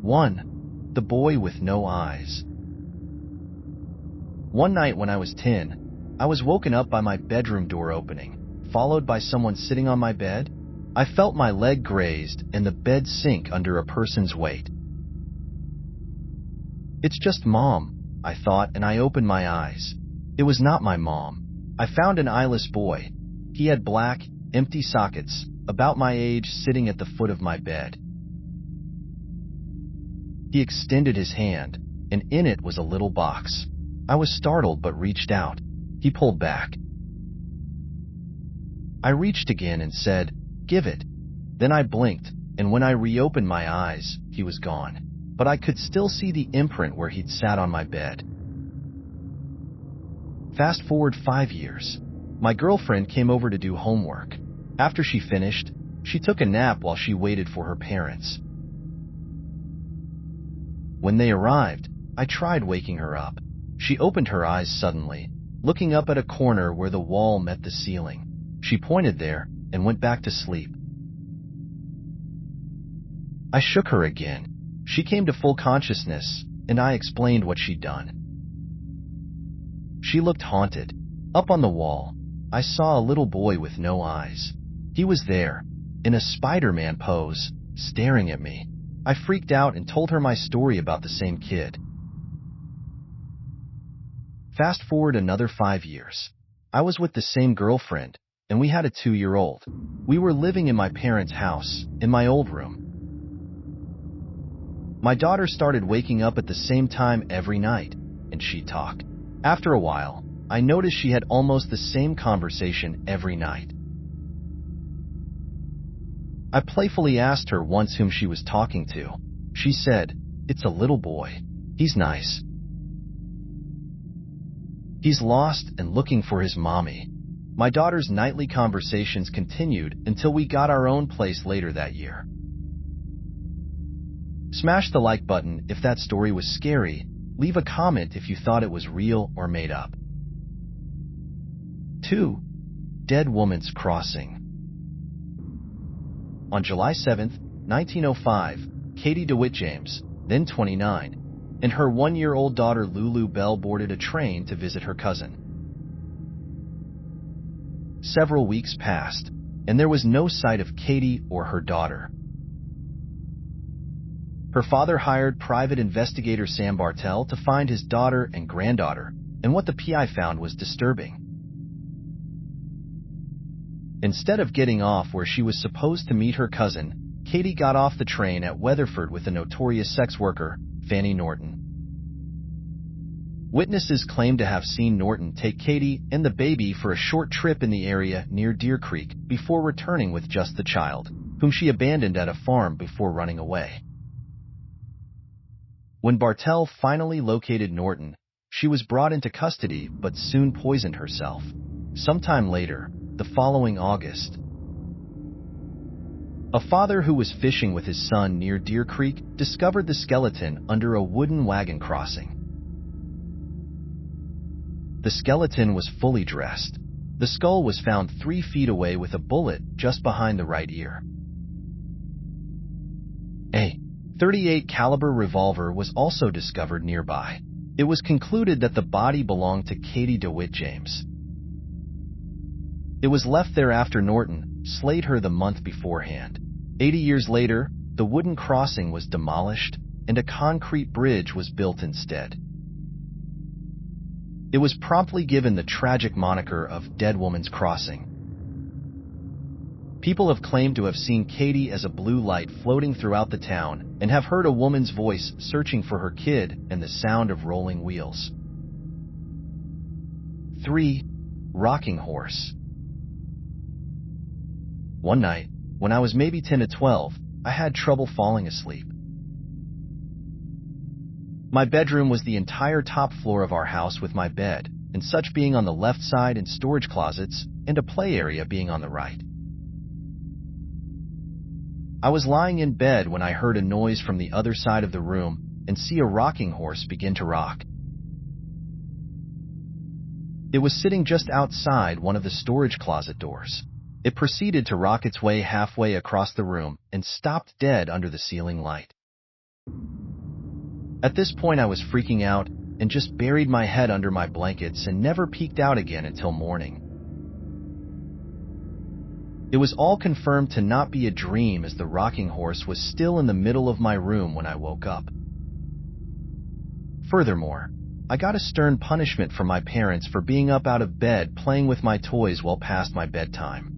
1. The Boy with No Eyes. One night when I was 10, I was woken up by my bedroom door opening, followed by someone sitting on my bed. I felt my leg grazed and the bed sink under a person's weight. It's just Mom, I thought, and I opened my eyes. It was not my mom. I found an eyeless boy. He had black, empty sockets, about my age, sitting at the foot of my bed. He extended his hand, and in it was a little box. I was startled but reached out. He pulled back. I reached again and said, "Give it." Then I blinked, and when I reopened my eyes, he was gone. But I could still see the imprint where he'd sat on my bed. Fast forward 5 years. My girlfriend came over to do homework. After she finished, she took a nap while she waited for her parents. When they arrived, I tried waking her up. She opened her eyes suddenly, looking up at a corner where the wall met the ceiling. She pointed there and went back to sleep. I shook her again. She came to full consciousness, and I explained what she'd done. She looked haunted. Up on the wall, I saw a little boy with no eyes. He was there, in a Spider-Man pose, staring at me. I freaked out and told her my story about the same kid. Fast forward another 5 years. I was with the same girlfriend, and we had a 2-year-old. We were living in my parents' house, in my old room. My daughter started waking up at the same time every night, and she'd talk. After a while, I noticed she had almost the same conversation every night. I playfully asked her once whom she was talking to. She said, "It's a little boy. He's nice. He's lost and looking for his mommy." My daughter's nightly conversations continued until we got our own place later that year. Smash the like button if that story was scary. Leave a comment if you thought it was real or made up. 2. Dead Woman's Crossing. On July 7, 1905, Katie DeWitt James, then 29, and her 1-year-old daughter Lulu Bell boarded a train to visit her cousin. Several weeks passed, and there was no sight of Katie or her daughter. Her father hired private investigator Sam Bartell to find his daughter and granddaughter, and what the PI found was disturbing. Instead of getting off where she was supposed to meet her cousin, Katie got off the train at Weatherford with a notorious sex worker, Fanny Norton. Witnesses claimed to have seen Norton take Katie and the baby for a short trip in the area near Deer Creek before returning with just the child, whom she abandoned at a farm before running away. When Bartell finally located Norton, she was brought into custody but soon poisoned herself. Sometime later, the following August, a father who was fishing with his son near Deer Creek discovered the skeleton under a wooden wagon crossing. The skeleton was fully dressed. The skull was found 3 feet away with a bullet just behind the right ear. A .38 caliber revolver was also discovered nearby. It was concluded that the body belonged to Katie DeWitt James. It was left there after Norton slayed her the month beforehand. 80 years later, the wooden crossing was demolished and a concrete bridge was built instead. It was promptly given the tragic moniker of Dead Woman's Crossing. People have claimed to have seen Katie as a blue light floating throughout the town and have heard a woman's voice searching for her kid and the sound of rolling wheels. 3. Rocking Horse. One night, when I was maybe 10 to 12, I had trouble falling asleep. My bedroom was the entire top floor of our house, with my bed and such being on the left side and storage closets and a play area being on the right. I was lying in bed when I heard a noise from the other side of the room and see a rocking horse begin to rock. It was sitting just outside one of the storage closet doors. It proceeded to rock its way halfway across the room and stopped dead under the ceiling light. At this point, I was freaking out and just buried my head under my blankets and never peeked out again until morning. It was all confirmed to not be a dream, as the rocking horse was still in the middle of my room when I woke up. Furthermore, I got a stern punishment from my parents for being up out of bed playing with my toys well past my bedtime.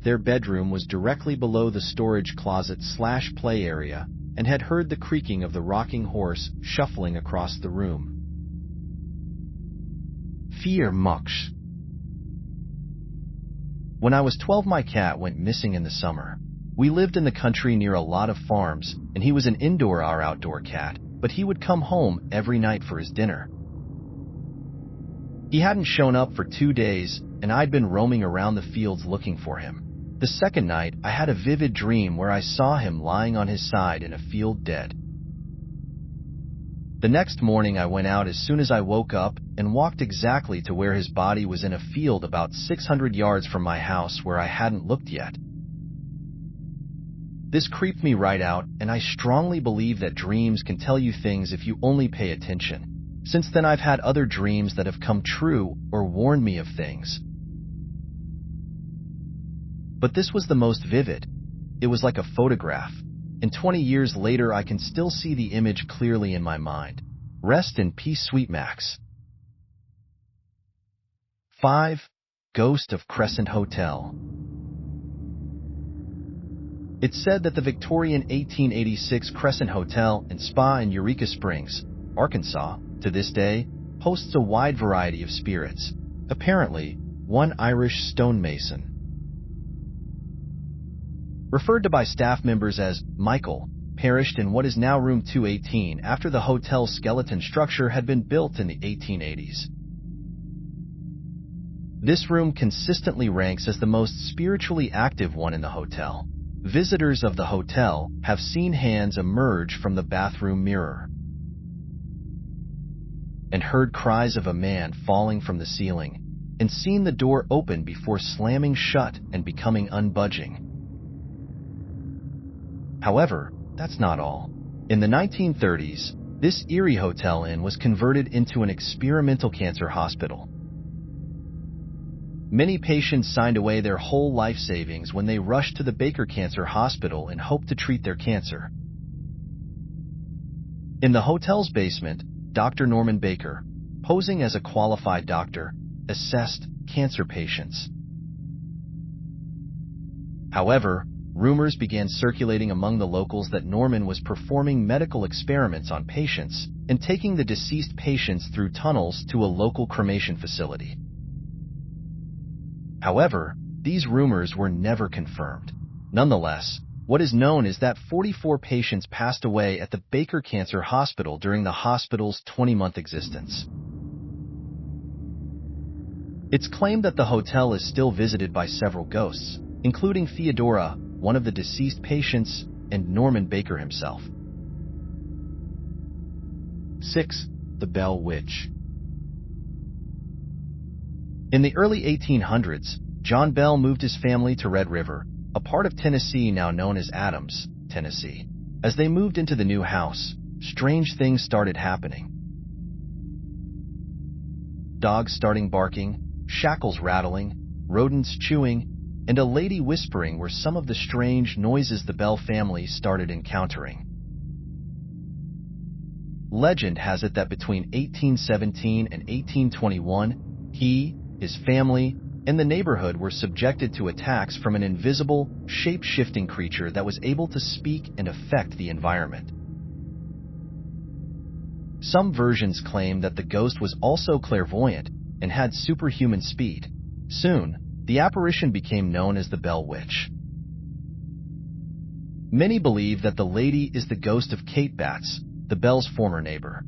Their bedroom was directly below the storage closet/play area and had heard the creaking of the rocking horse shuffling across the room. Fear much. When I was 12, my cat went missing in the summer. We lived in the country near a lot of farms, and he was an indoor or outdoor cat, but he would come home every night for his dinner. He hadn't shown up for 2 days, and I'd been roaming around the fields looking for him. The second night, I had a vivid dream where I saw him lying on his side in a field dead. The next morning, I went out as soon as I woke up and walked exactly to where his body was, in a field about 600 yards from my house where I hadn't looked yet. This creeped me right out, and I strongly believe that dreams can tell you things if you only pay attention. Since then, I've had other dreams that have come true or warned me of things. But this was the most vivid. It was like a photograph, and 20 years later I can still see the image clearly in my mind. Rest in peace, sweet Max. 5. Ghost of Crescent Hotel. It's said that the Victorian 1886 Crescent Hotel and Spa in Eureka Springs, Arkansas, to this day, hosts a wide variety of spirits. Apparently, one Irish stonemason, referred to by staff members as Michael, perished in what is now room 218 after the hotel's skeleton structure had been built in the 1880s. This room consistently ranks as the most spiritually active one in the hotel. Visitors of the hotel have seen hands emerge from the bathroom mirror and heard cries of a man falling from the ceiling, and seen the door open before slamming shut and becoming unbudging. However, that's not all. In the 1930s, this eerie hotel inn was converted into an experimental cancer hospital. Many patients signed away their whole life savings when they rushed to the Baker Cancer Hospital in hope to treat their cancer. In the hotel's basement, Dr. Norman Baker, posing as a qualified doctor, assessed cancer patients. However, rumors began circulating among the locals that Norman was performing medical experiments on patients and taking the deceased patients through tunnels to a local cremation facility. However, these rumors were never confirmed. Nonetheless, what is known is that 44 patients passed away at the Baker Cancer Hospital during the hospital's 20-month existence. It's claimed that the hotel is still visited by several ghosts, including Theodora, one of the deceased patients, and Norman Baker himself. 6. The Bell Witch. In the early 1800s, John Bell moved his family to Red River, a part of Tennessee now known as Adams, Tennessee. As they moved into the new house, strange things started happening. Dogs starting barking, shackles rattling, rodents chewing, and a lady whispering were some of the strange noises the Bell family started encountering. Legend has it that between 1817 and 1821, he, his family, and the neighborhood were subjected to attacks from an invisible, shape-shifting creature that was able to speak and affect the environment. Some versions claim that the ghost was also clairvoyant and had superhuman speed. Soon, the apparition became known as the Bell Witch. Many believe that the lady is the ghost of Kate Batts, the Bell's former neighbor.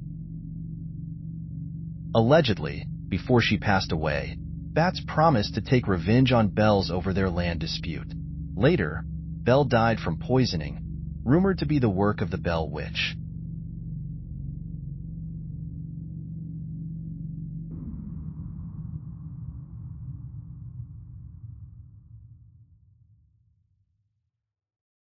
Allegedly, before she passed away, Batts promised to take revenge on Bells over their land dispute. Later, Bell died from poisoning, rumored to be the work of the Bell Witch.